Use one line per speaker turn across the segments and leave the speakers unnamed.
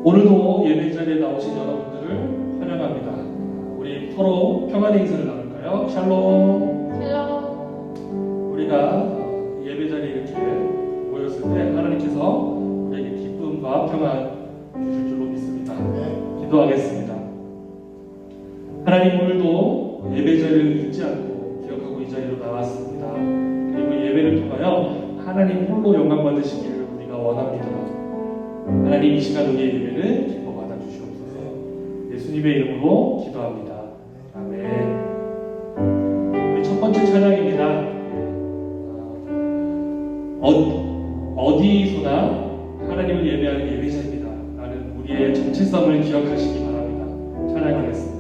오늘도 예배 자리에 나오신 여러분들을 환영합니다. 우리 서로 평안의 인사를 나눌까요? 샬롬.
샬롬.
우리가 예배 자리에 이렇게 모였을 때 하나님께서 우리에게 기쁨과 평안 주실 줄로 믿습니다. 기도하겠습니다. 하나님, 오늘도 예배 자리를 잊지 않고 기억하고 이 자리로 나왔습니다. 그리고 예배를 통하여 하나님 홀로 영광 받으시기를 우리가 원합니다. 하나님, 이 시간 우리의 예배를 기뻐 받아 주시옵소서. 예수님의 이름으로 기도합니다. 아멘. 우리 첫 번째 찬양입니다. 어디서나 하나님을 예배하는 예배자입니다. 라는 우리의 정체성을 기억하시기 바랍니다. 찬양하겠습니다.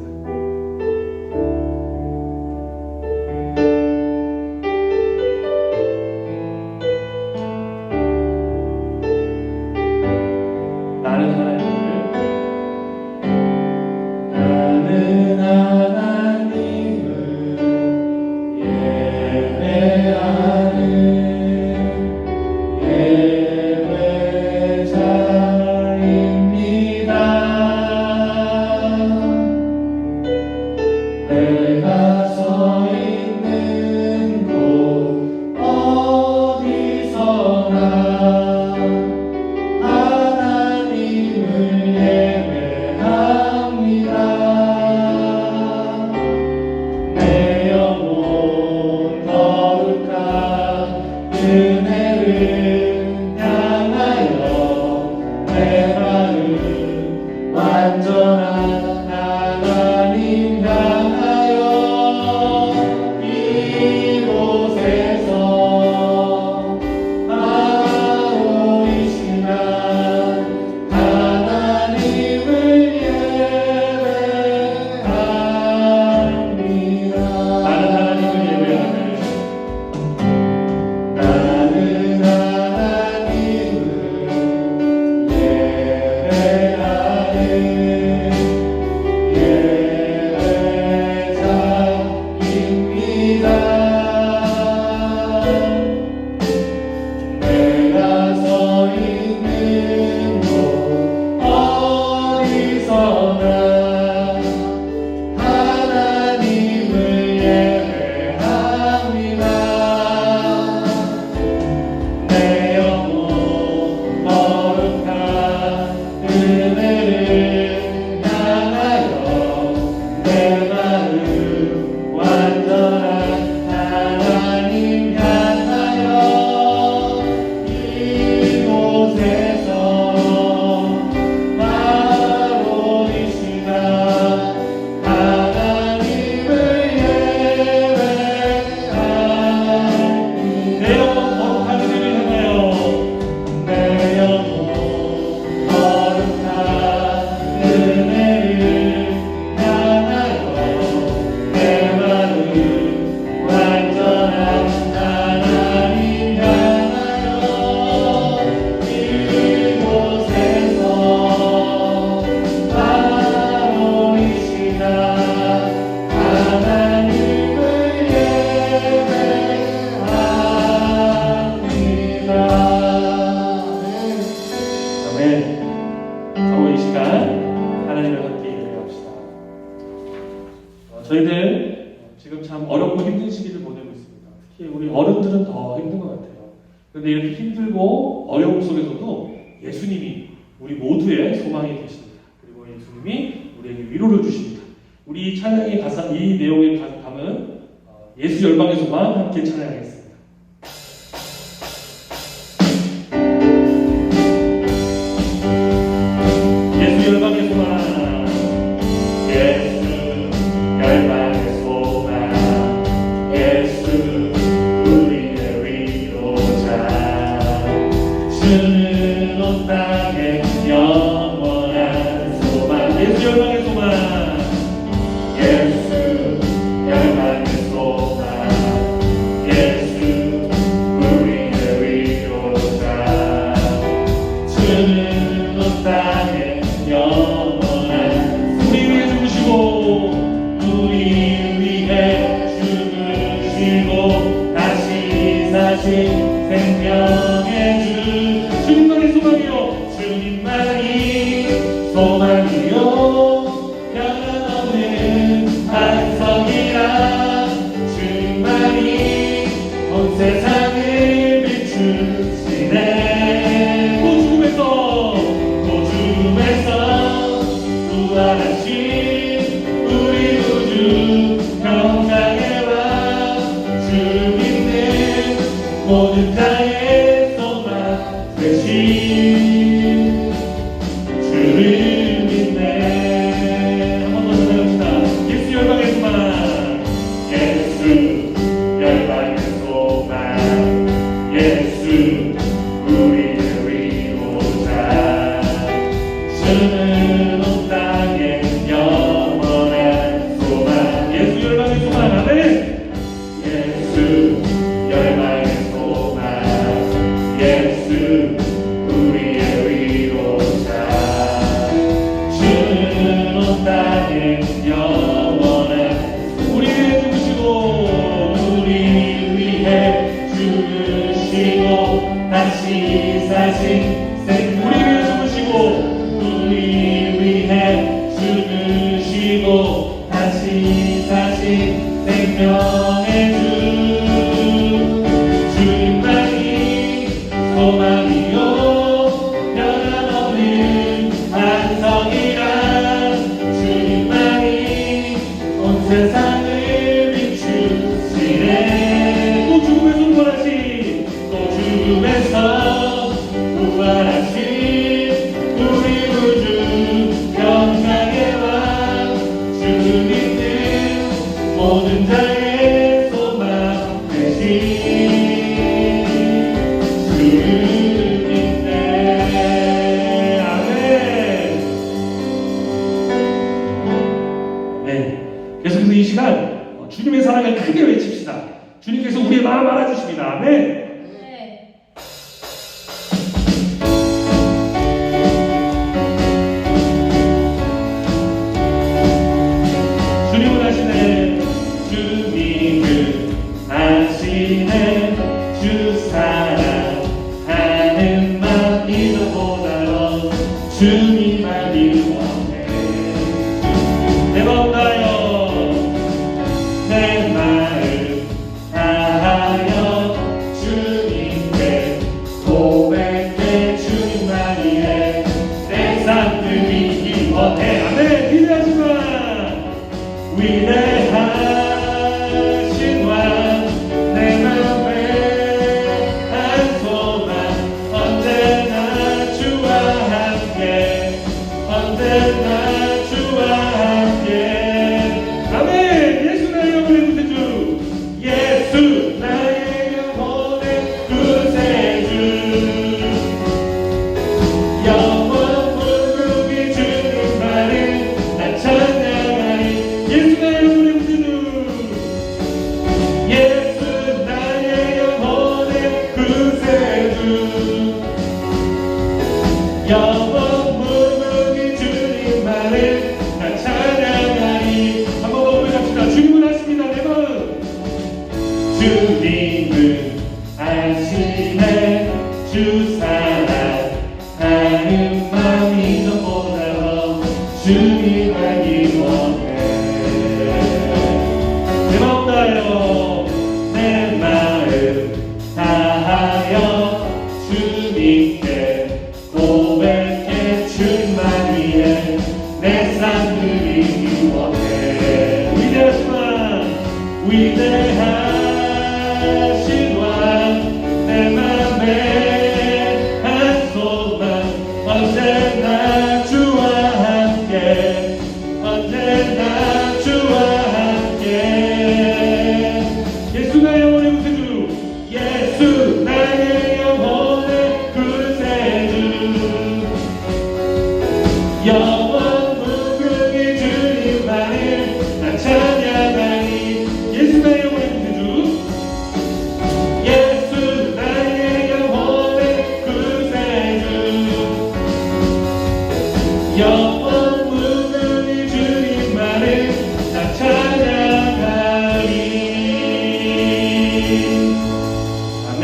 저희들 지금 참 어렵고 힘든 시기를 보내고 있습니다. 특히 우리 어른들은 더 힘든 것 같아요. 그런데 이렇게 힘들고 어려움 속에서도 예수님이 우리 모두의 소망이 되십니다. 그리고 예수님이 우리에게 위로를 주십니다. 우리 찬양의 가사, 이 내용의 담은 예수 열방의 소망 함께 찬양하겠습니다. 예수 열방의 소망, 열방의 소망, 예수 우리의 위로자. 주는 온 땅에 영원한 소망. 예수 열방의 소망, 예수 열방의 소망, 예수 우리의 위로자. 주는 온 땅에 영원한 우리 위해 죽으시고 우리 위해 죽으시고 다시 사신 생명의 주 주님만의 소망이요 주님 모든 자의 소망 되신 주를 믿네. 한 번 더 전해봅시다. 예수 열방의 소망, 예수 열방의 소망, 예수 우리를 위로자. 주는 온 땅에 영원한 소망. 예수 열방의 소망. 아멘. 예수 열방의 소망, 예수 우리의 위로자. 주는 온 땅에 영원한 우리 위해 죽으시고 우리 위해 죽으시고 다시 사신 우리 위해 죽으시고 우리 위해 죽으시고 다시 사신 생명의 주. 주님만이 소망이요 변함없는 반성이라. 주님만이 온 세상을 비추시네. 또 죽음에서 부활하신, 또 죽음에서 부활하신 우리 구주 영광의 왕. 주 믿는 모든 자의 소망 되신 주를 믿네. 아멘. 네. 계속해서 이 시간 주님의 사랑을 크게 외칩시다. 주님께서 우리의 마음 알아주십니다. 아멘.
네.
주님은 하시네. 주님은 하시네. 주 사랑하는 마음 이보다도 주님만이 원해. 내 마음 다하여 내 마음 다하여 주님께 고백해. 주님만이 해. 내 삶 드리기 원해. 아멘. 위대하시구나. 위대하신 왕, 내 맘에 한 소망. 언제나 주와 함께, 언제나 주와 함께. 아멘. 예수 나의 영혼의 구세주, 예수 나의 영혼의 구세주. 영원 무궁히 주님만을 나 찬양하리. 예수 나의 영혼의 구세주, 예수 나의 영혼의 구세주. 영원 무궁히 주님만을 나 찬양하리. 한번 더 고백합시다. 주님은 하십니다. 내 마음. 주님은 하시네. 주 사랑하는 마음이 너보다 주님만이 원해. 내 마음 다하여 내 마음 다하여 주님께 고백해. 주님만이 해. 내 삶 드리기 원해. 위대하신 왕, 위대하신 왕, 내 맘에 한 소망. 언제나 주와 함께, 언제나 주와 함께. 예수 나의 영혼의 구세주, 예수 나의 영혼의 구세주. 영원 무궁히 주님만을 나 찬양하리. 예수 나의 영혼의 구세주, 예수 나의 영혼의 구세주. 영원 무궁히 주님만을 나 찬양하리. 아멘.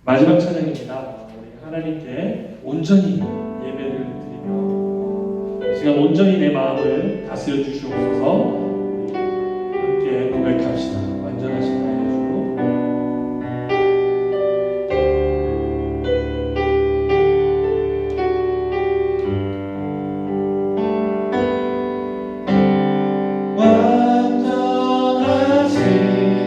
마지막 찬양입니다. 우리 하나님께 온전히 예배를 드리며 이 시간 온전히 내 마음을 다스려 주시옵소서. 함께 고백합시다. 완전하신 나의 주. 완전하신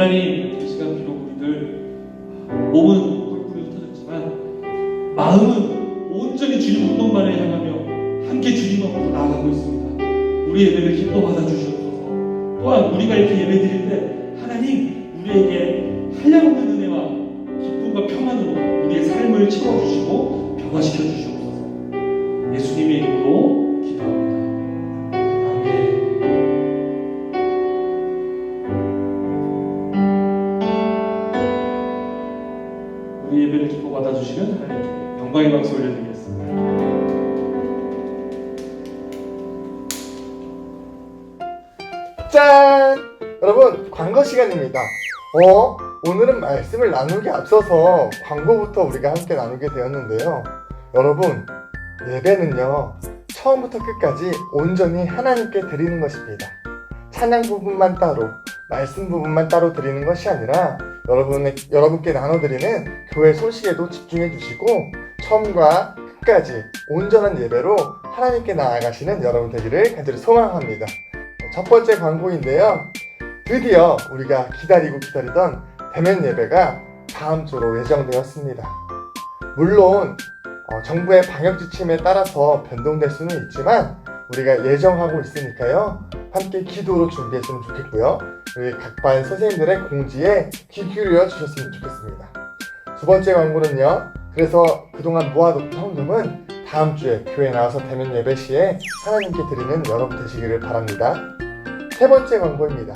하나님, 이 시간 비록 우리들 몸은 뿔뿔이 흩어졌지만 마음은 온전히 주님 운동만을 향하며 함께 주님 앞으로 나아가고 있습니다. 우리 예배를 기뻐 받아주시옵소서. 또한 우리가 이렇게 예배 드릴 때 하나님 우리에게 한량없는 은혜와 기쁨과 평안으로 우리의 삶을 채워주시고 변화시켜 주시옵소서. 예수님의 이름으로 기도합니다. 아멘. 우리 예배를 기뻐 받아주시는 하나님께 영광의 박수 올려드리겠습니다.
짠! 여러분, 광고 시간입니다. 오늘은 말씀을 나누기 앞서서 광고부터 우리가 함께 나누게 되었는데요. 여러분, 예배는요, 처음부터 끝까지 온전히 하나님께 드리는 것입니다. 찬양 부분만 따로, 말씀 부분만 따로 드리는 것이 아니라 여러분께 나눠드리는 교회 소식에도 집중해 주시고 처음과 끝까지 온전한 예배로 하나님께 나아가시는 여러분 되기를 간절히 소망합니다. 첫 번째 광고인데요. 드디어 우리가 기다리던 대면 예배가 다음 주로 예정되었습니다. 물론 정부의 방역 지침에 따라서 변동될 수는 있지만 우리가 예정하고 있으니까요. 함께 기도로 준비했으면 좋겠고요. 우리 각 반 선생님들의 공지에 귀 기울여 주셨으면 좋겠습니다. 두 번째 광고는요. 그래서 그동안 모아뒀던 헌금은 다음 주에 교회에 나와서 대면 예배 시에 하나님께 드리는 여러분 되시기를 바랍니다. 세 번째 광고입니다.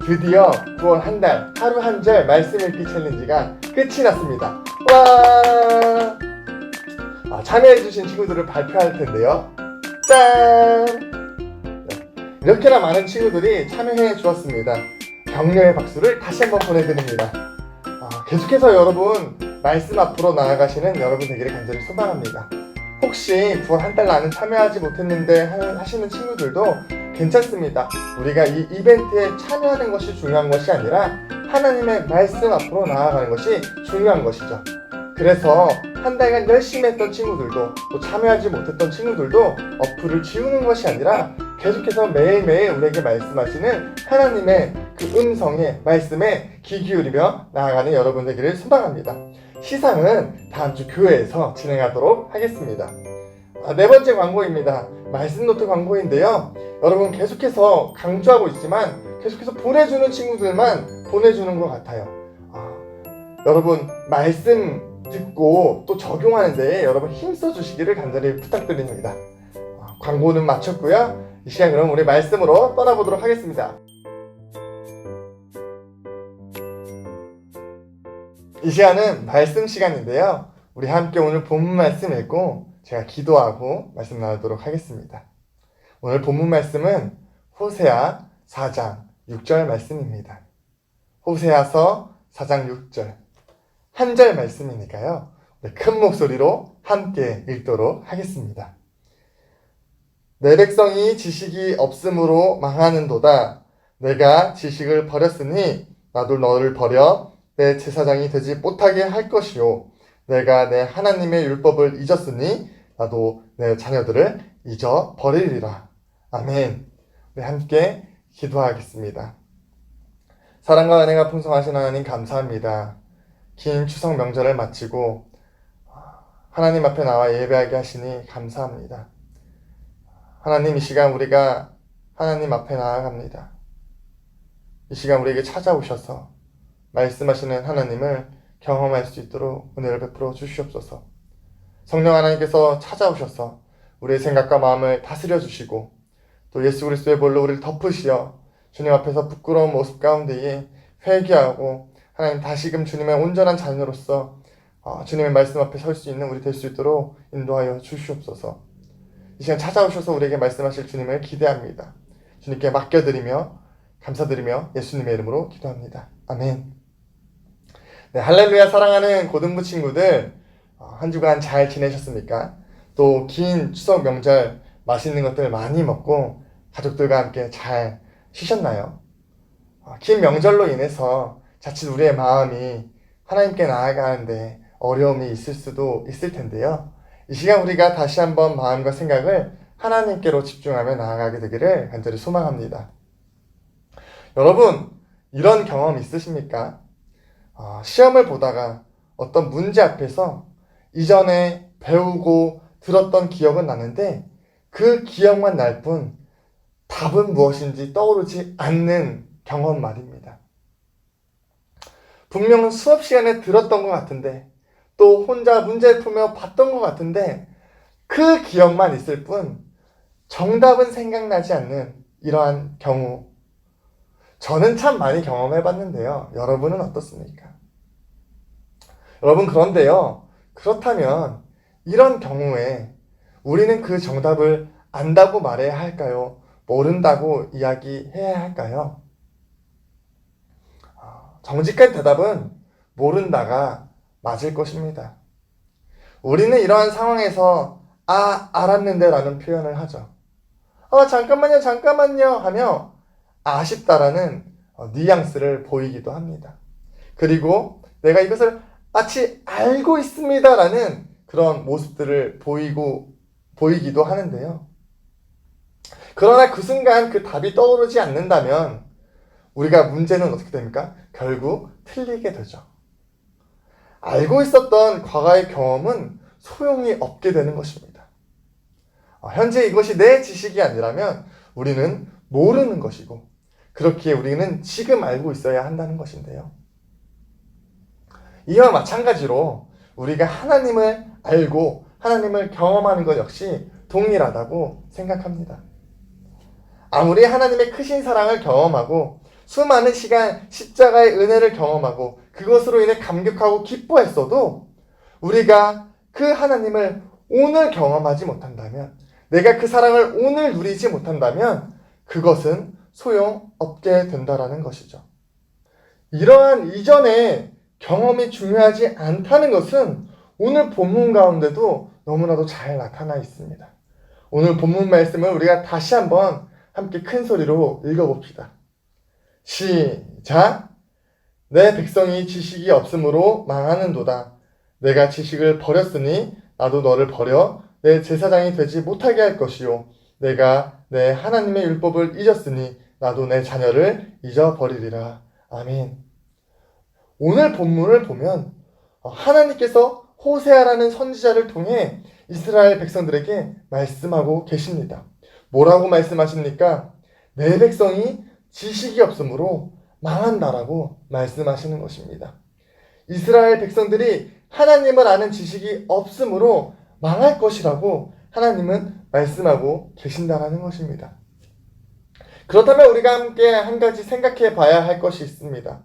드디어 9월 한 달 하루 한 절 말씀 읽기 챌린지가 끝이 났습니다. 와! 참여해주신 친구들을 발표할 텐데요. 짠! 이렇게나 많은 친구들이 참여해 주었습니다. 격려의 박수를 다시 한번 보내드립니다. 계속해서 여러분 말씀 앞으로 나아가시는 여러분 되기를 간절히 소망합니다. 혹시 9월 한 달 나는 참여하지 못했는데 하시는 친구들도 괜찮습니다. 우리가 이 이벤트에 참여하는 것이 중요한 것이 아니라 하나님의 말씀 앞으로 나아가는 것이 중요한 것이죠. 그래서 한 달간 열심히 했던 친구들도 또 참여하지 못했던 친구들도 어플을 지우는 것이 아니라 계속해서 매일매일 우리에게 말씀하시는 하나님의 그 음성의 말씀에 귀 기울이며 나아가는 여러분 되기를 소망합니다. 시상은 다음 주 교회에서 진행하도록 하겠습니다. 네 번째 광고입니다. 말씀 노트 광고인데요. 여러분 계속해서 강조하고 있지만 계속해서 보내주는 친구들만 보내주는 것 같아요. 여러분 말씀 듣고 또 적용하는 데에 여러분 힘써 주시기를 간절히 부탁드립니다. 광고는 마쳤고요. 이 시간 그럼 우리 말씀으로 떠나보도록 하겠습니다. 이 시간은 말씀 시간인데요. 우리 함께 오늘 본문 말씀 읽고 제가 기도하고 말씀 나누도록 하겠습니다. 오늘 본문 말씀은 호세아 4장 6절 말씀입니다. 호세아서 4장 6절 한 절 말씀이니까요. 큰 목소리로 함께 읽도록 하겠습니다. 내 백성이 지식이 없음으로 망하는도다. 내가 지식을 버렸으니 나도 너를 버려 내 제사장이 되지 못하게 할 것이요. 내가 내 하나님의 율법을 잊었으니 나도 내 자녀들을 잊어버리리라. 아멘. 우리 함께 기도하겠습니다. 사랑과 은혜가 풍성하신 하나님 감사합니다. 긴 추석 명절을 마치고 하나님 앞에 나와 예배하게 하시니 감사합니다. 하나님, 이 시간 우리가 하나님 앞에 나아갑니다. 이 시간 우리에게 찾아오셔서 말씀하시는 하나님을 경험할 수 있도록 은혜를 베풀어 주시옵소서. 성령 하나님께서 찾아오셔서 우리의 생각과 마음을 다스려 주시고 또 예수 그리스도의 볼로 우리를 덮으시어 주님 앞에서 부끄러운 모습 가운데에 회개하고 하나님 다시금 주님의 온전한 자녀로서 주님의 말씀 앞에 설 수 있는 우리 될 수 있도록 인도하여 주시옵소서. 이 시간 찾아오셔서 우리에게 말씀하실 주님을 기대합니다. 주님께 맡겨드리며 감사드리며 예수님의 이름으로 기도합니다. 아멘. 네, 할렐루야. 사랑하는 고등부 친구들, 한 주간 잘 지내셨습니까? 또 긴 추석 명절 맛있는 것들 많이 먹고 가족들과 함께 잘 쉬셨나요? 긴 명절로 인해서 자칫 우리의 마음이 하나님께 나아가는데 어려움이 있을 수도 있을 텐데요. 이 시간 우리가 다시 한번 마음과 생각을 하나님께로 집중하며 나아가게 되기를 간절히 소망합니다. 여러분, 이런 경험 있으십니까? 시험을 보다가 어떤 문제 앞에서 이전에 배우고 들었던 기억은 나는데 그 기억만 날 뿐 답은 무엇인지 떠오르지 않는 경험 말입니다. 분명 수업 시간에 들었던 것 같은데 또 혼자 문제를 풀며 봤던 것 같은데 그 기억만 있을 뿐 정답은 생각나지 않는 이러한 경우, 저는 참 많이 경험해봤는데요. 여러분은 어떻습니까? 여러분, 그런데요, 그렇다면 이런 경우에 우리는 그 정답을 안다고 말해야 할까요? 모른다고 이야기해야 할까요? 정직한 대답은 모른다가 맞을 것입니다. 우리는 이러한 상황에서 알았는데 라는 표현을 하죠. 잠깐만요 하며 아쉽다라는 뉘앙스를 보이기도 합니다. 그리고 내가 이것을 마치 알고 있습니다 라는 그런 모습들을 보이기도 하는데요. 그러나 그 순간 그 답이 떠오르지 않는다면 우리가 문제는 어떻게 됩니까? 결국 틀리게 되죠. 알고 있었던 과거의 경험은 소용이 없게 되는 것입니다. 현재 이것이 내 지식이 아니라면 우리는 모르는 것이고 그렇기에 우리는 지금 알고 있어야 한다는 것인데요. 이와 마찬가지로 우리가 하나님을 알고 하나님을 경험하는 것 역시 동일하다고 생각합니다. 아무리 하나님의 크신 사랑을 경험하고 수많은 시간 십자가의 은혜를 경험하고 그것으로 인해 감격하고 기뻐했어도 우리가 그 하나님을 오늘 경험하지 못한다면, 내가 그 사랑을 오늘 누리지 못한다면 그것은 소용없게 된다라는 것이죠. 이러한 이전의 경험이 중요하지 않다는 것은 오늘 본문 가운데도 너무나도 잘 나타나 있습니다. 오늘 본문 말씀을 우리가 다시 한번 함께 큰 소리로 읽어봅시다. 시작! 내 백성이 지식이 없으므로 망하는도다. 내가 지식을 버렸으니 나도 너를 버려 내 제사장이 되지 못하게 할 것이요. 내가 내 하나님의 율법을 잊었으니 나도 내 자녀를 잊어버리리라. 아멘. 오늘 본문을 보면 하나님께서 호세아라는 선지자를 통해 이스라엘 백성들에게 말씀하고 계십니다. 뭐라고 말씀하십니까? 내 백성이 지식이 없으므로 망한다라고 말씀하시는 것입니다. 이스라엘 백성들이 하나님을 아는 지식이 없으므로 망할 것이라고 하나님은 말씀하고 계신다라는 것입니다. 그렇다면 우리가 함께 한 가지 생각해 봐야 할 것이 있습니다.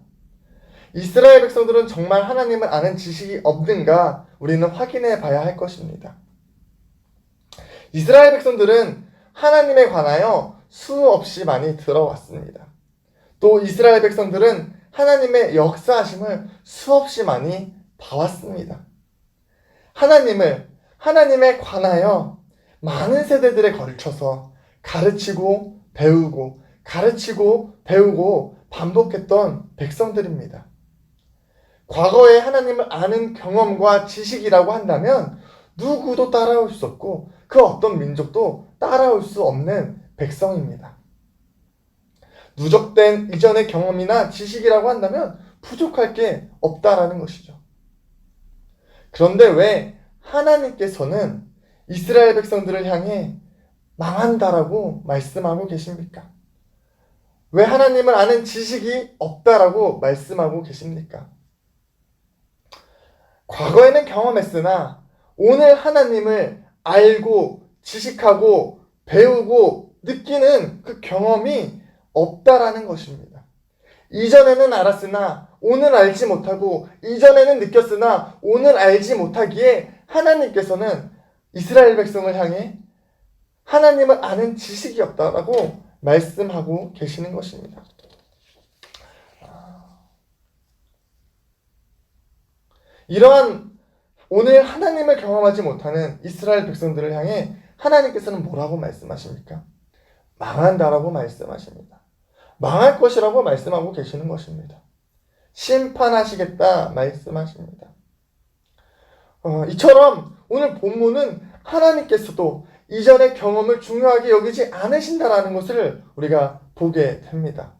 이스라엘 백성들은 정말 하나님을 아는 지식이 없는가 우리는 확인해 봐야 할 것입니다. 이스라엘 백성들은 하나님에 관하여 수없이 많이 들어왔습니다. 또 이스라엘 백성들은 하나님의 역사하심을 수없이 많이 봐왔습니다. 하나님에 관하여 많은 세대들에 걸쳐서 가르치고 배우고 반복했던 백성들입니다. 과거에 하나님을 아는 경험과 지식이라고 한다면 누구도 따라올 수 없고 그 어떤 민족도 따라올 수 없는 백성입니다. 누적된 이전의 경험이나 지식이라고 한다면 부족할 게 없다라는 것이죠. 그런데 왜 하나님께서는 이스라엘 백성들을 향해 망한다라고 말씀하고 계십니까? 왜 하나님을 아는 지식이 없다라고 말씀하고 계십니까? 과거에는 경험했으나 오늘 하나님을 알고 지식하고 배우고 느끼는 그 경험이 없다라는 것입니다. 이전에는 알았으나 오늘 알지 못하고 이전에는 느꼈으나 오늘 알지 못하기에 하나님께서는 이스라엘 백성을 향해 하나님을 아는 지식이 없다라고 말씀하고 계시는 것입니다. 이러한 오늘 하나님을 경험하지 못하는 이스라엘 백성들을 향해 하나님께서는 뭐라고 말씀하십니까? 망한다라고 말씀하십니다. 망할 것이라고 말씀하고 계시는 것입니다. 심판하시겠다 말씀하십니다. 이처럼 오늘 본문은 하나님께서도 이전의 경험을 중요하게 여기지 않으신다라는 것을 우리가 보게 됩니다.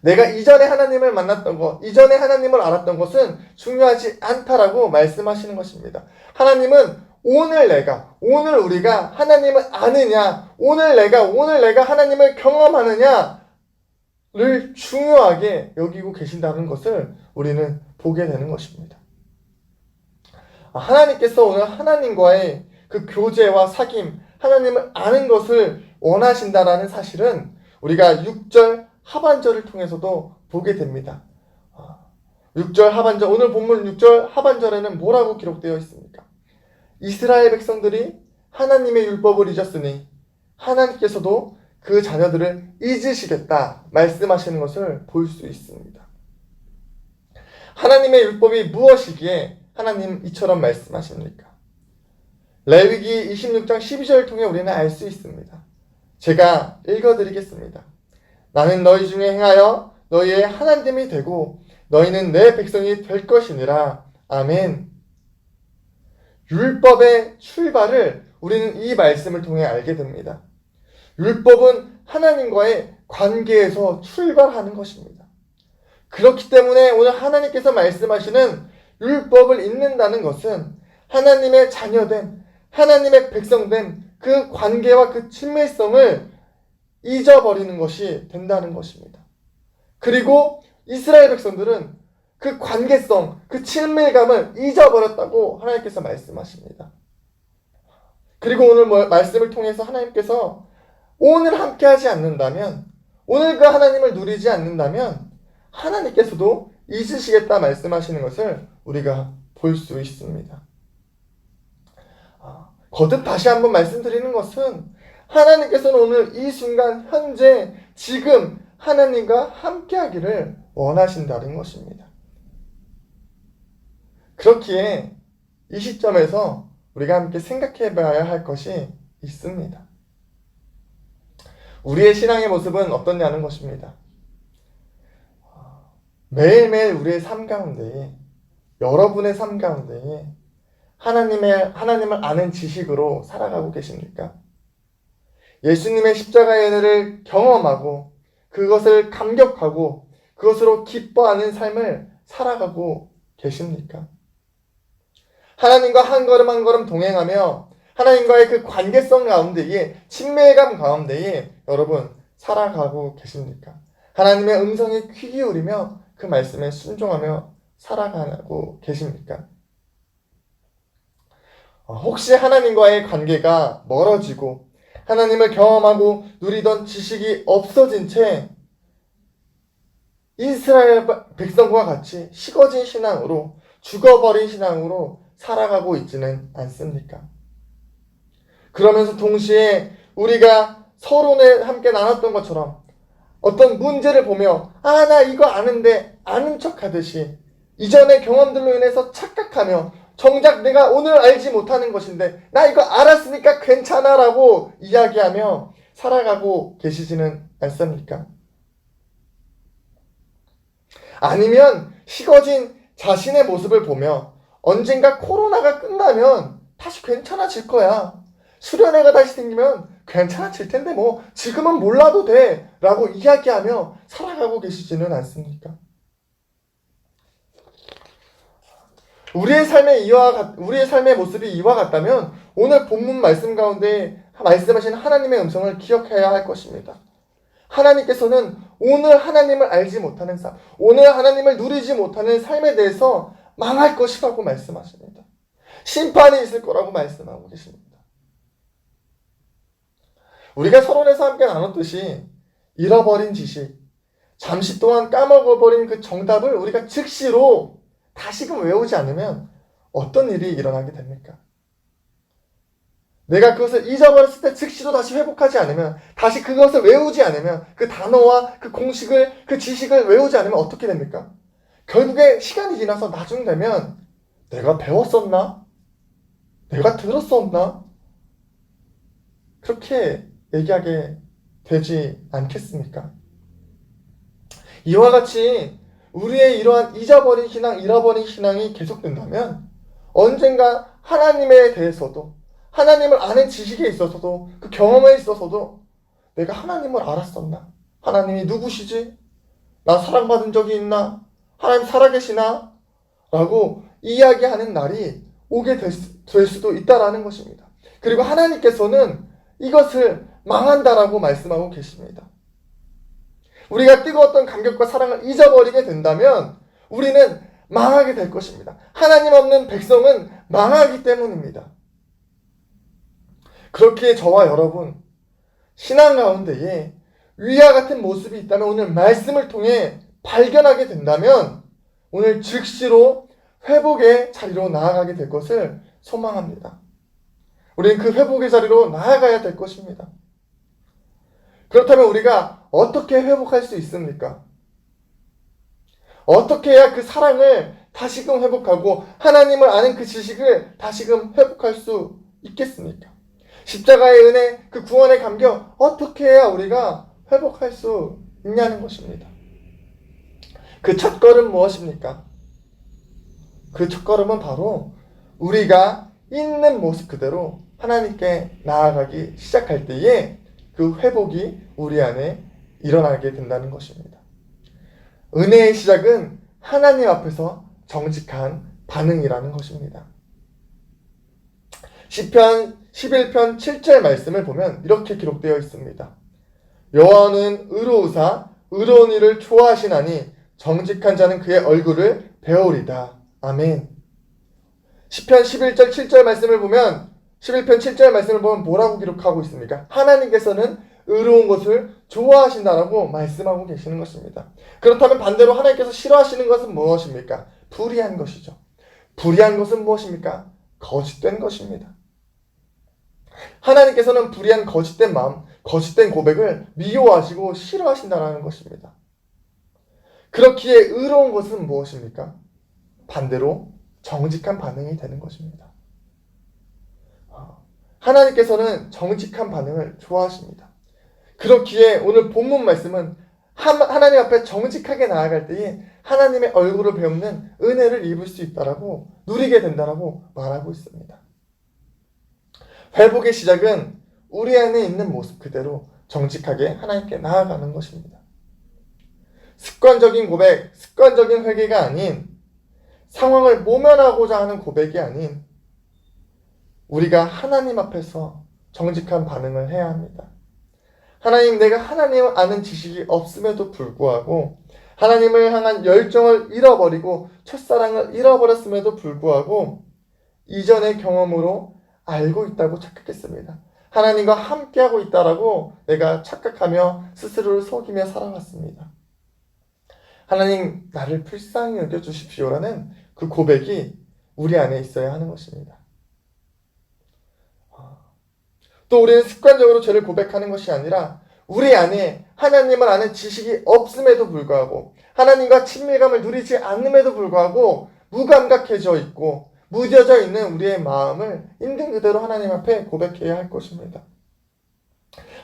내가 이전에 하나님을 만났던 것, 이전에 하나님을 알았던 것은 중요하지 않다라고 말씀하시는 것입니다. 하나님은 오늘 우리가 하나님을 아느냐, 오늘 내가 하나님을 경험하느냐를 중요하게 여기고 계신다는 것을 우리는 보게 되는 것입니다. 하나님께서 오늘 하나님과의 그 교제와 사귐, 하나님을 아는 것을 원하신다라는 사실은 우리가 6절 하반절을 통해서도 보게 됩니다. 6절 하반절, 오늘 본문 6절 하반절에는 뭐라고 기록되어 있습니까? 이스라엘 백성들이 하나님의 율법을 잊었으니 하나님께서도 그 자녀들을 잊으시겠다 말씀하시는 것을 볼 수 있습니다. 하나님의 율법이 무엇이기에 하나님 이처럼 말씀하십니까? 레위기 26장 12절을 통해 우리는 알 수 있습니다. 제가 읽어드리겠습니다. 나는 너희 중에 행하여 너희의 하나님이 되고 너희는 내 백성이 될 것이니라. 아멘. 율법의 출발을 우리는 이 말씀을 통해 알게 됩니다. 율법은 하나님과의 관계에서 출발하는 것입니다. 그렇기 때문에 오늘 하나님께서 말씀하시는 율법을 잊는다는 것은 하나님의 자녀된, 하나님의 백성된 그 관계와 그 친밀성을 잊어버리는 것이 된다는 것입니다. 그리고 이스라엘 백성들은 그 관계성, 그 친밀감을 잊어버렸다고 하나님께서 말씀하십니다. 그리고 오늘 말씀을 통해서 하나님께서 오늘 함께하지 않는다면, 오늘 그 하나님을 누리지 않는다면 하나님께서도 잊으시겠다 말씀하시는 것을 우리가 볼 수 있습니다. 거듭 다시 한번 말씀드리는 것은 하나님께서는 오늘 이 순간 현재 지금 하나님과 함께하기를 원하신다는 것입니다. 그렇기에 이 시점에서 우리가 함께 생각해 봐야 할 것이 있습니다. 우리의 신앙의 모습은 어떻냐는 것입니다. 매일매일 우리의 삶 가운데에, 여러분의 삶 가운데에 하나님을 아는 지식으로 살아가고 계십니까? 예수님의 십자가의 은혜를 경험하고 그것을 감격하고 그것으로 기뻐하는 삶을 살아가고 계십니까? 하나님과 한 걸음 한 걸음 동행하며 하나님과의 그 관계성 가운데에, 친밀감 가운데에 여러분 살아가고 계십니까? 하나님의 음성에 귀 기울이며 그 말씀에 순종하며 살아가고 계십니까? 혹시 하나님과의 관계가 멀어지고 하나님을 경험하고 누리던 지식이 없어진 채 이스라엘 백성과 같이 식어진 신앙으로, 죽어버린 신앙으로 살아가고 있지는 않습니까? 그러면서 동시에 우리가 서론에 함께 나눴던 것처럼 어떤 문제를 보며 나 이거 아는데 아는 척 하듯이 이전의 경험들로 인해서 착각하며 정작 내가 오늘 알지 못하는 것인데 나 이거 알았으니까 괜찮아 라고 이야기하며 살아가고 계시지는 않습니까? 아니면 식어진 자신의 모습을 보며 언젠가 코로나가 끝나면 다시 괜찮아질 거야, 수련회가 다시 생기면 괜찮아질 텐데 뭐 지금은 몰라도 돼 라고 이야기하며 살아가고 계시지는 않습니까? 우리의 삶의 모습이 이와 같다면 오늘 본문 말씀 가운데 말씀하시는 하나님의 음성을 기억해야 할 것입니다. 하나님께서는 오늘 하나님을 알지 못하는 삶, 오늘 하나님을 누리지 못하는 삶에 대해서 망할 것이라고 말씀하십니다. 심판이 있을 거라고 말씀하고 계십니다. 우리가 서론에서 함께 나눴듯이 잃어버린 지식, 잠시 동안 까먹어버린 그 정답을 우리가 즉시로 다시금 외우지 않으면 어떤 일이 일어나게 됩니까? 내가 그것을 잊어버렸을 때 즉시로 다시 회복하지 않으면, 다시 그것을 외우지 않으면, 그 단어와 그 공식을, 그 지식을 외우지 않으면 어떻게 됩니까? 결국에 시간이 지나서 나중 되면 내가 배웠었나? 내가 들었었나? 그렇게 얘기하게 되지 않겠습니까? 이와 같이 우리의 이러한 잊어버린 신앙, 잃어버린 신앙이 계속된다면 언젠가 하나님에 대해서도, 하나님을 아는 지식에 있어서도, 그 경험에 있어서도 내가 하나님을 알았었나? 하나님이 누구시지? 나 사랑받은 적이 있나? 하나님 살아계시나? 라고 이야기하는 날이 오게 될 수도 있다라는 것입니다. 그리고 하나님께서는 이것을 망한다라고 말씀하고 계십니다. 우리가 뜨거웠던 감격과 사랑을 잊어버리게 된다면 우리는 망하게 될 것입니다. 하나님 없는 백성은 망하기 때문입니다. 그렇기에 저와 여러분, 신앙 가운데에 위와 같은 모습이 있다면 오늘 말씀을 통해 발견하게 된다면 오늘 즉시로 회복의 자리로 나아가게 될 것을 소망합니다. 우리는 그 회복의 자리로 나아가야 될 것입니다. 그렇다면 우리가 어떻게 회복할 수 있습니까? 어떻게 해야 그 사랑을 다시금 회복하고 하나님을 아는 그 지식을 다시금 회복할 수 있겠습니까? 십자가의 은혜, 그 구원의 감격, 어떻게 해야 우리가 회복할 수 있냐는 것입니다. 그 첫걸음 무엇입니까? 그 첫걸음은 바로 우리가 있는 모습 그대로 하나님께 나아가기 시작할 때에 그 회복이 우리 안에 일어나게 된다는 것입니다. 은혜의 시작은 하나님 앞에서 정직한 반응이라는 것입니다. 시편 11편 7절 말씀을 보면 이렇게 기록되어 있습니다. 여호와는 의로우사 의로운 일을 좋아하시나니 정직한 자는 그의 얼굴을 배우리다. 아멘. 시편 11절 7절 말씀을 보면 11편 7절 말씀을 보면 뭐라고 기록하고 있습니까? 하나님께서는 의로운 것을 좋아하신다라고 말씀하고 계시는 것입니다. 그렇다면 반대로 하나님께서 싫어하시는 것은 무엇입니까? 불의한 것이죠. 불의한 것은 무엇입니까? 거짓된 것입니다. 하나님께서는 불의한 거짓된 마음, 거짓된 고백을 미워하시고 싫어하신다라는 것입니다. 그렇기에 의로운 것은 무엇입니까? 반대로 정직한 반응이 되는 것입니다. 하나님께서는 정직한 반응을 좋아하십니다. 그렇기에 오늘 본문 말씀은 하나님 앞에 정직하게 나아갈 때에 하나님의 얼굴을 배우는 은혜를 입을 수 있다라고 누리게 된다라고 말하고 있습니다. 회복의 시작은 우리 안에 있는 모습 그대로 정직하게 하나님께 나아가는 것입니다. 습관적인 고백, 습관적인 회개가 아닌 상황을 모면하고자 하는 고백이 아닌 우리가 하나님 앞에서 정직한 반응을 해야 합니다. 하나님, 내가 하나님을 아는 지식이 없음에도 불구하고 하나님을 향한 열정을 잃어버리고 첫사랑을 잃어버렸음에도 불구하고 이전의 경험으로 알고 있다고 착각했습니다. 하나님과 함께하고 있다라고 내가 착각하며 스스로를 속이며 살아왔습니다. 하나님, 나를 불쌍히 여겨주십시오라는 그 고백이 우리 안에 있어야 하는 것입니다. 또 우리는 습관적으로 죄를 고백하는 것이 아니라 우리 안에 하나님을 아는 지식이 없음에도 불구하고 하나님과 친밀감을 누리지 않음에도 불구하고 무감각해져 있고 무뎌져 있는 우리의 마음을 있는 그대로 하나님 앞에 고백해야 할 것입니다.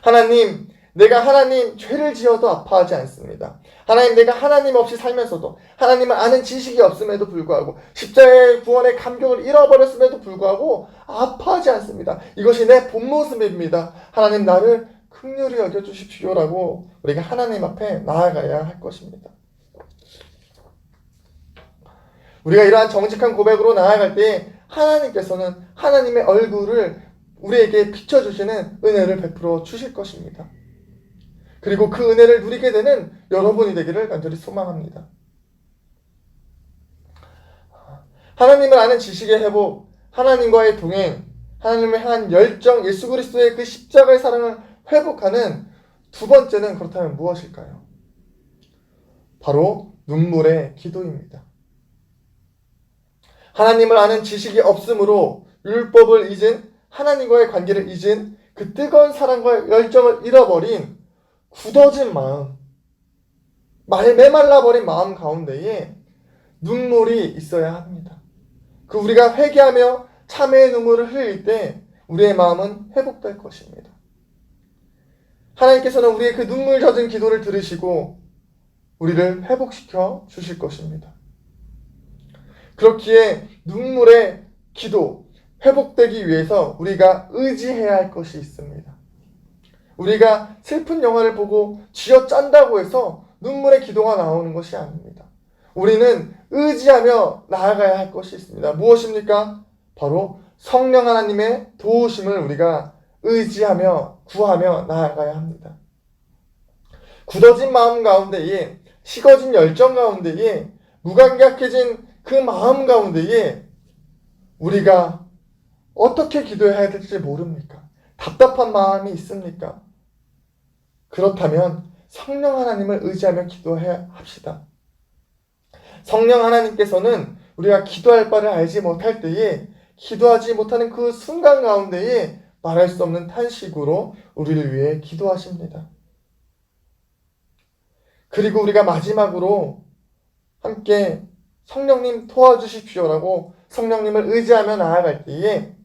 하나님, 내가 하나님 죄를 지어도 아파하지 않습니다. 하나님, 내가 하나님 없이 살면서도 하나님을 아는 지식이 없음에도 불구하고 십자가의 구원의 감격을 잃어버렸음에도 불구하고 아파하지 않습니다. 이것이 내 본 모습입니다. 하나님, 나를 긍휼히 여겨주십시오라고 우리가 하나님 앞에 나아가야 할 것입니다. 우리가 이러한 정직한 고백으로 나아갈 때 하나님께서는 하나님의 얼굴을 우리에게 비춰주시는 은혜를 베풀어 주실 것입니다. 그리고 그 은혜를 누리게 되는 여러분이 되기를 간절히 소망합니다. 하나님을 아는 지식의 회복, 하나님과의 동행, 하나님을 향한 열정, 예수 그리스도의 그 십자가의 사랑을 회복하는 두 번째는 그렇다면 무엇일까요? 바로 눈물의 기도입니다. 하나님을 아는 지식이 없으므로 율법을 잊은, 하나님과의 관계를 잊은 그 뜨거운 사랑과 열정을 잃어버린 굳어진 마음, 메말라버린 마음 가운데에 눈물이 있어야 합니다. 그 우리가 회개하며 참회의 눈물을 흘릴 때 우리의 마음은 회복될 것입니다. 하나님께서는 우리의 그 눈물 젖은 기도를 들으시고 우리를 회복시켜 주실 것입니다. 그렇기에 눈물의 기도, 회복되기 위해서 우리가 의지해야 할 것이 있습니다. 우리가 슬픈 영화를 보고 쥐어짠다고 해서 눈물의 기도가 나오는 것이 아닙니다. 우리는 의지하며 나아가야 할 것이 있습니다. 무엇입니까? 바로 성령 하나님의 도우심을 우리가 의지하며 구하며 나아가야 합니다. 굳어진 마음 가운데에, 식어진 열정 가운데에, 무감각해진 그 마음 가운데에 우리가 어떻게 기도해야 될지 모릅니까? 답답한 마음이 있습니까? 그렇다면 성령 하나님을 의지하며 기도해야 합시다. 성령 하나님께서는 우리가 기도할 바를 알지 못할 때에, 기도하지 못하는 그 순간 가운데에 말할 수 없는 탄식으로 우리를 위해 기도하십니다. 그리고 우리가 마지막으로 함께 성령님 도와주십시오라고 성령님을 의지하며 나아갈 때에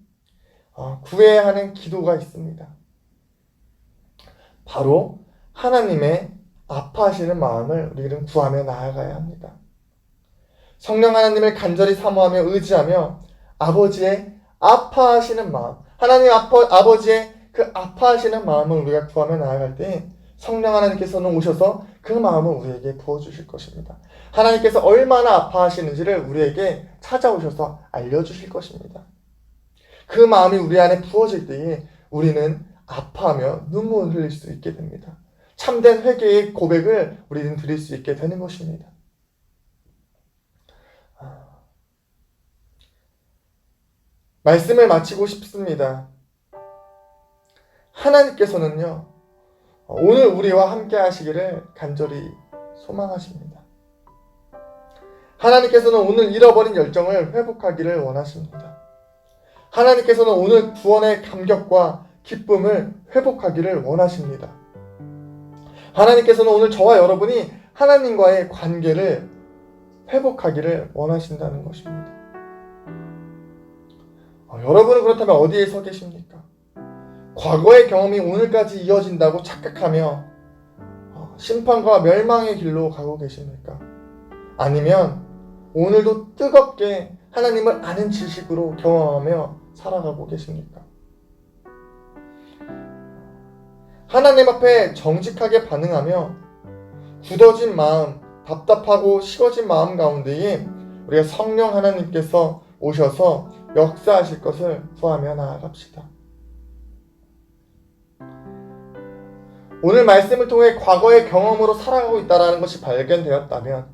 구해야 하는 기도가 있습니다. 바로 하나님의 아파하시는 마음을 우리는 구하며 나아가야 합니다. 성령 하나님을 간절히 사모하며 의지하며 아버지의 아파하시는 마음, 하나님 아버지의 그 아파하시는 마음을 우리가 구하며 나아갈 때 성령 하나님께서는 오셔서 그 마음을 우리에게 부어주실 것입니다. 하나님께서 얼마나 아파하시는지를 우리에게 찾아오셔서 알려주실 것입니다. 그 마음이 우리 안에 부어질 때에 우리는 아파하며 눈물을 흘릴 수 있게 됩니다. 참된 회개의 고백을 우리는 드릴 수 있게 되는 것입니다. 말씀을 마치고 싶습니다. 하나님께서는요, 오늘 우리와 함께 하시기를 간절히 소망하십니다. 하나님께서는 오늘 잃어버린 열정을 회복하기를 원하십니다. 하나님께서는 오늘 구원의 감격과 기쁨을 회복하기를 원하십니다. 하나님께서는 오늘 저와 여러분이 하나님과의 관계를 회복하기를 원하신다는 것입니다. 여러분은 그렇다면 어디에 서 계십니까? 과거의 경험이 오늘까지 이어진다고 착각하며 심판과 멸망의 길로 가고 계십니까? 아니면 오늘도 뜨겁게 하나님을 아는 지식으로 경험하며 살아가고 계십니까? 하나님 앞에 정직하게 반응하며 굳어진 마음, 답답하고 식어진 마음 가운데에 우리가 성령 하나님께서 오셔서 역사하실 것을 구하며 나아갑시다. 오늘 말씀을 통해 과거의 경험으로 살아가고 있다는 것이 발견되었다면,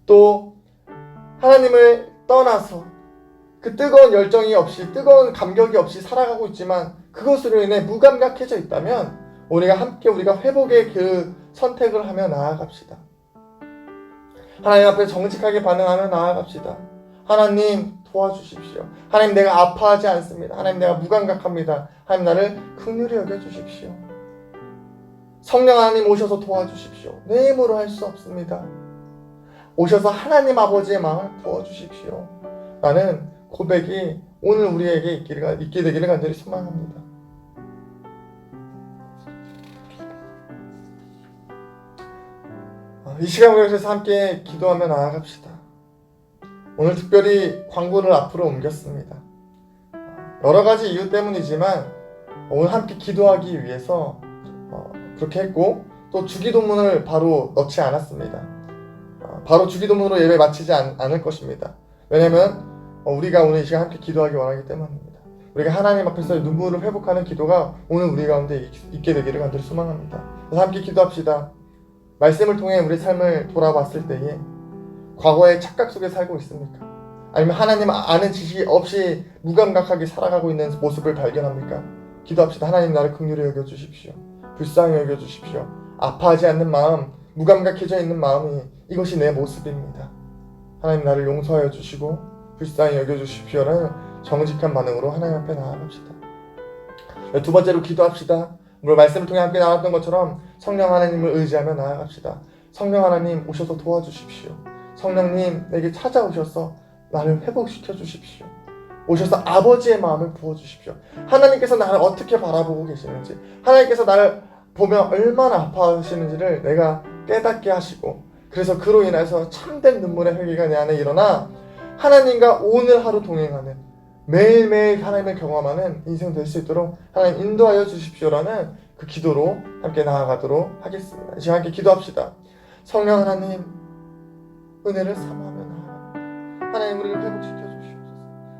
또 하나님을 떠나서 그 뜨거운 열정이 없이, 뜨거운 감격이 없이 살아가고 있지만 그것으로 인해 무감각해져 있다면 우리가 회복의 그 선택을 하며 나아갑시다. 하나님 앞에 정직하게 반응하며 나아갑시다. 하나님 도와주십시오. 하나님, 내가 아파하지 않습니다. 하나님, 내가 무감각합니다. 하나님, 나를 긍휼히 여겨주십시오. 성령 하나님 오셔서 도와주십시오. 내 힘으로 할 수 없습니다. 오셔서 하나님 아버지의 마음을 부어주십시오. 라는 고백이 오늘 우리에게 있게 되기를 간절히 소망합니다. 이 시간 우리 그래서 함께 기도하며 나아갑시다. 오늘 특별히 광고를 앞으로 옮겼습니다. 여러 가지 이유 때문이지만 오늘 함께 기도하기 위해서 그렇게 했고, 또 주기도문을 바로 넣지 않았습니다. 바로 주기도문으로 예배 마치지 않을 것입니다. 왜냐하면 우리가 오늘 이 시간 함께 기도하기 원하기 때문입니다. 우리가 하나님 앞에서 눈물을 회복하는 기도가 오늘 우리 가운데 있게 되기를 간절히 소망합니다. 그래서 함께 기도합시다. 말씀을 통해 우리 삶을 돌아봤을 때에 과거의 착각 속에 살고 있습니까? 아니면 하나님 아는 지식이 없이 무감각하게 살아가고 있는 모습을 발견합니까? 기도합시다. 하나님, 나를 긍휼히 여겨주십시오. 불쌍히 여겨주십시오. 아파하지 않는 마음, 무감각해져 있는 마음이 이것이 내 모습입니다. 하나님, 나를 용서하여 주시고 불쌍히 여겨주십시오라는 정직한 반응으로 하나님 앞에 나아갑시다. 두 번째로 기도합시다. 오늘 말씀을 통해 함께 나눴던 것처럼 성령 하나님을 의지하며 나아갑시다. 성령 하나님 오셔서 도와주십시오. 성령님 내게 찾아오셔서 나를 회복시켜 주십시오. 오셔서 아버지의 마음을 부어주십시오. 하나님께서 나를 어떻게 바라보고 계시는지, 하나님께서 나를 보며 얼마나 아파하시는지를 내가 깨닫게 하시고, 그래서 그로 인해서 참된 눈물의 회개가 내 안에 일어나 하나님과 오늘 하루 동행하는, 매일매일 하나님을 경험하는 인생 될 수 있도록 하나님 인도하여 주십시오라는 그 기도로 함께 나아가도록 하겠습니다. 이제 함께 기도합시다. 성령 하나님, 은혜를 사모하면 하나님 우리를 회복시켜 주시옵소서.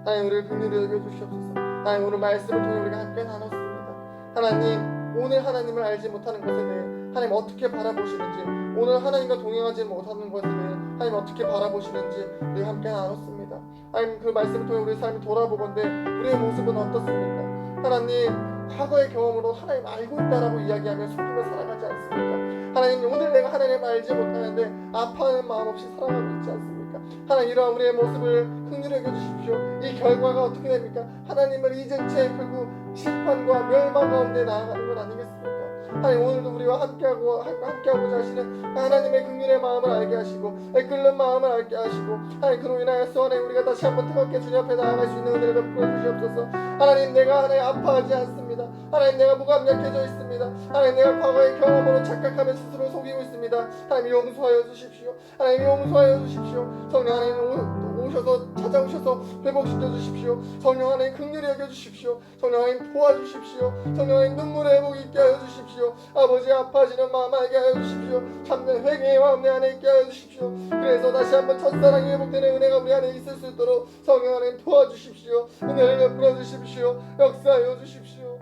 하나님 우리를 긍휼히 여겨 주시옵소서. 하나님 오늘 말씀을 통해 우리가 함께 나눴습니다. 하나님 오늘 하나님을 알지 못하는 것에 대해 하나님 어떻게 바라보시는지, 오늘 하나님과 동행하지 못하는 것에 대해 하나님 어떻게 바라보시는지 우리가 함께 나눴습니다. 하나님 그 말씀을 통해 우리 삶을 돌아보건대 우리의 모습은 어떻습니까? 하나님 과거의 경험으로 하나님 알고 있다라고 이야기하며 속이며 살아가지 않습니까? 하나님 오늘 내가 하나님을 알지 못하는데 아파하는 마음 없이 살아가고 있지 않습니까? 하나님 이러한 우리의 모습을 긍휼히 여겨주십시오. 이 결과가 어떻게 됩니까? 하나님을 잊은 채 결국 심판과 멸망 가운데 나아가는 건 아니겠습니까? 하나님 오늘도 우리와 함께하고자 하시는 하나님의 긍휼의 마음을 알게 하시고 끓는 마음을 알게 하시고 하나님 그로 인하여서 하나님 우리가 다시 한번 뜨겁게 주님 앞에 나아갈 수 있는 은혜를 베풀어 주시옵소서. 하나님 내가 하나님 아파하지 않습니다. 하나님 내가 무감약해져 있습니다. 하나님 내가 과거의 경험으로 착각하며 스스로 속이고 있습니다. 하나님 용서하여 주십시오. 하나님 용서하여 주십시오. 성령 하나님 오셔서 찾아오셔서 회복시켜 주십시오. 성령 하나님 긍휼히 여겨 주십시오. 성령 하나님 도와주십시오. 성령 하나님 눈물의 회복 있게 하여 주십시오. 아버지 아파지는 마음 알게 하여 주십시오. 참된 회개의 마음 내 안에 있게 하여 주십시오. 그래서 다시 한번 첫사랑이 회복되는 은혜가 우리 안에 있을 수 있도록 성령 하나님 도와주십시오. 은혜를 베풀어 주십시오. 역사하여 주십시오.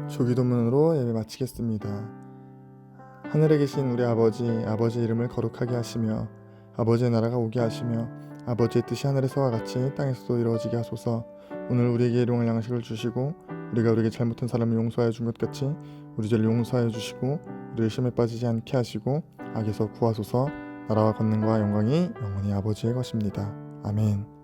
조기도문으로 예배 마치겠습니다. 하늘에 계신 우리 아버지 이름을 거룩하게 하시며 아버지의 나라가 오게 하시며 아버지의 뜻이 하늘에서와 같이 땅에서도 이루어지게 하소서. 오늘 우리에게 일용할 양식을 주시고 우리가 우리에게 잘못한 사람을 용서하여 준 것 같이 우리 죄를 용서하여 주시고 우리를 시험에 빠지지 않게 하시고 악에서 구하소서. 나라와 권능과 영광이 영원히 아버지의 것입니다. 아멘.